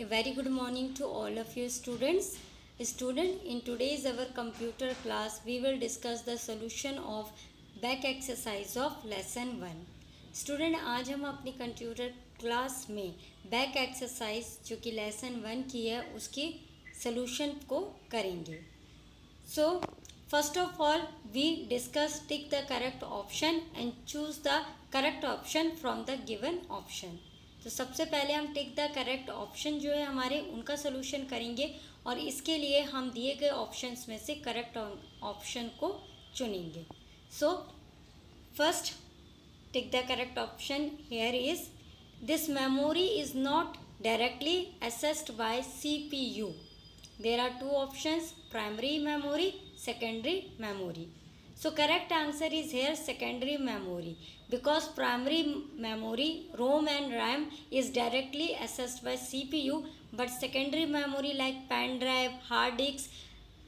A very good morning to all of you students. In today's our computer class, we will discuss the solution of back exercise of lesson 1. Student, आज हम अपनी computer class में back exercise जो कि lesson 1 की है उसकी solution को करेंगे. So, first of all, we discuss tick the correct option and choose the correct option from the given option. तो सबसे पहले हम टिक द करेक्ट ऑप्शन जो है हमारे उनका सोल्यूशन करेंगे और इसके लिए हम दिए गए ऑप्शंस में से करेक्ट ऑप्शन को चुनेंगे. So first tick the correct option here is this memory is not directly accessed by CPU. There are two options, primary memory, secondary memory. So correct answer is here secondary memory, because primary memory ROM and RAM is directly accessed by CPU, but secondary memory like pen drive, hard disk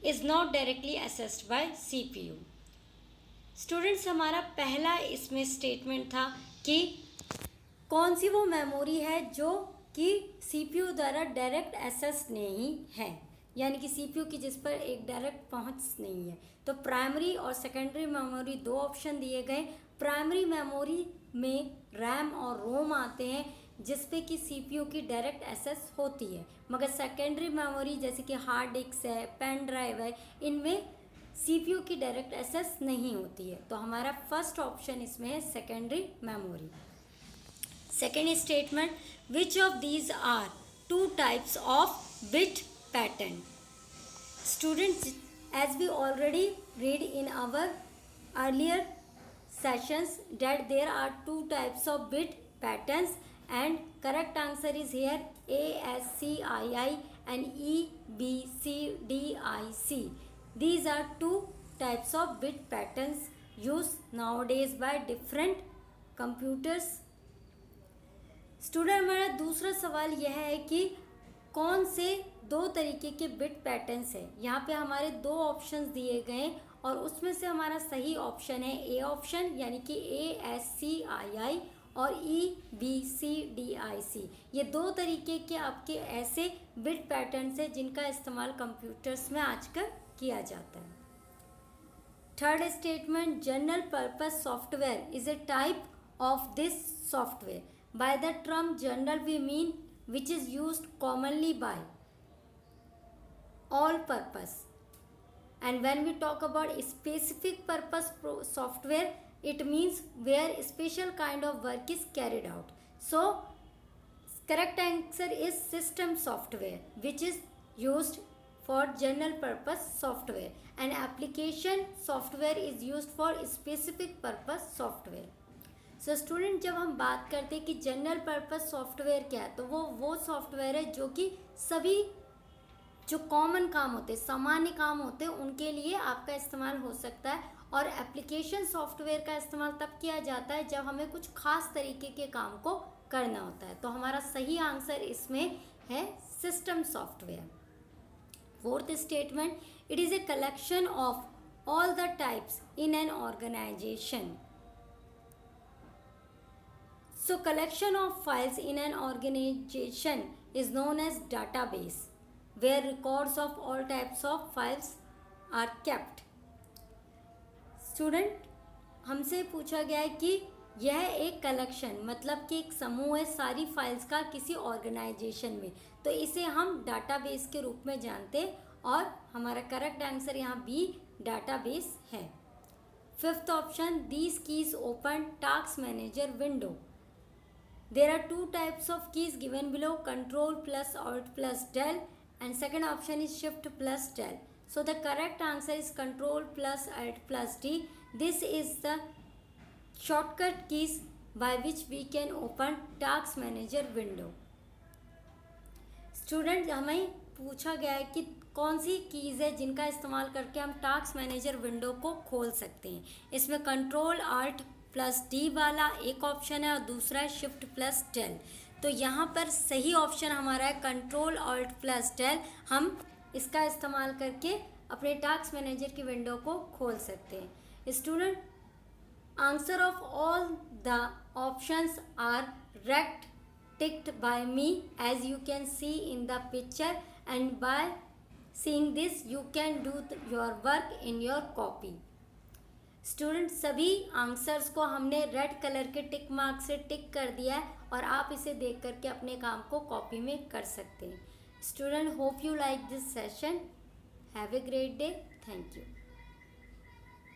is not directly accessed by CPU. Students, हमारा पहला इसमें statement था कि कौन सी वो memory है जो कि CPU द्वारा डायरेक्ट एक्सेस नहीं है, यानी कि CPU की जिस पर एक डायरेक्ट पहुंच नहीं है. तो प्राइमरी और सेकेंडरी मेमोरी दो ऑप्शन दिए गए. प्राइमरी मेमोरी में रैम और रोम आते हैं जिस पे कि CPU की डायरेक्ट एक्सेस होती है, मगर सेकेंडरी मेमोरी जैसे कि हार्ड डिस्क है, पेन ड्राइव है, इनमें CPU की डायरेक्ट एक्सेस नहीं होती है. तो हमारा फर्स्ट ऑप्शन इसमें है secondary memory. Second statement, which of these are two types of bit pattern. Students, as we already read in our earlier sessions that there are two types of bit patterns, and correct answer is here ASCII and EBCDIC. These are two types of bit patterns used nowadays by different computers. Student, हमारा दूसरा सवाल यह है कि कौन से दो तरीके के बिट पैटर्न्स है. यहाँ पे हमारे दो ऑप्शंस दिए गए और उसमें से हमारा सही ऑप्शन है ए ऑप्शन, यानी कि ASCII और EBCDIC. ये दो तरीके के आपके ऐसे बिट पैटर्न्स है जिनका इस्तेमाल कंप्यूटर्स में आजकल किया जाता है. Third statement, general purpose software is a type of this software. By the term general we mean which is used commonly by all purpose, and when we talk about specific purpose software, it means where special kind of work is carried out. So correct answer is system software, which is used for general purpose software, and application software is used for specific purpose software. So student, जब हम बात करते हैं कि general purpose software क्या है, तो वो सॉफ्टवेयर है जो कि सभी जो कॉमन काम होते हैं, सामान्य काम होते हैं, उनके लिए आपका इस्तेमाल हो सकता है. और एप्लीकेशन सॉफ्टवेयर का इस्तेमाल तब किया जाता है जब हमें कुछ खास तरीके के काम को करना होता है. तो हमारा सही आंसर इसमें है system software. Fourth statement, it is a collection of all the types in an organisation. So collection of files in an organization is known as database, where records of all types of files are kept. Student, हमसे पूछा गया है कि यह एक collection मतलब कि एक समूह है सारी फाइल्स का किसी ऑर्गेनाइजेशन में, तो इसे हम डाटाबेस के रूप में जानते हैं और हमारा करेक्ट आंसर यहाँ बी डाटाबेस है. Fifth option, these keys open task manager window. There are two types of keys given below, Control plus Alt plus Del, and second option is Shift plus Del. So the correct answer is Control plus Alt plus D. This is the shortcut keys by which we can open Task Manager window. Student, हमें पूछा गया है कि कौन सी keys है जिनका इस्तेमाल करके हम टास्क मैनेजर विंडो को खोल सकते हैं. इसमें कंट्रोल आल्ट प्लस डी वाला एक ऑप्शन है और दूसरा है शिफ्ट प्लस डेल. तो यहाँ पर सही ऑप्शन हमारा है कंट्रोल ऑल्ट प्लस डेल. हम इसका इस्तेमाल करके अपने टास्क मैनेजर की विंडो को खोल सकते हैं. Student, answer of all the options are correct ticked by me, as you can see in the picture, and by seeing this you can do your work in your copy. Student सभी answers को हमने red colour के tick mark से टिक कर दिया है और आप इसे देख करके अपने काम को कॉपी में कर सकते हैं. Student, hope you like this session. Have a great day. Thank you.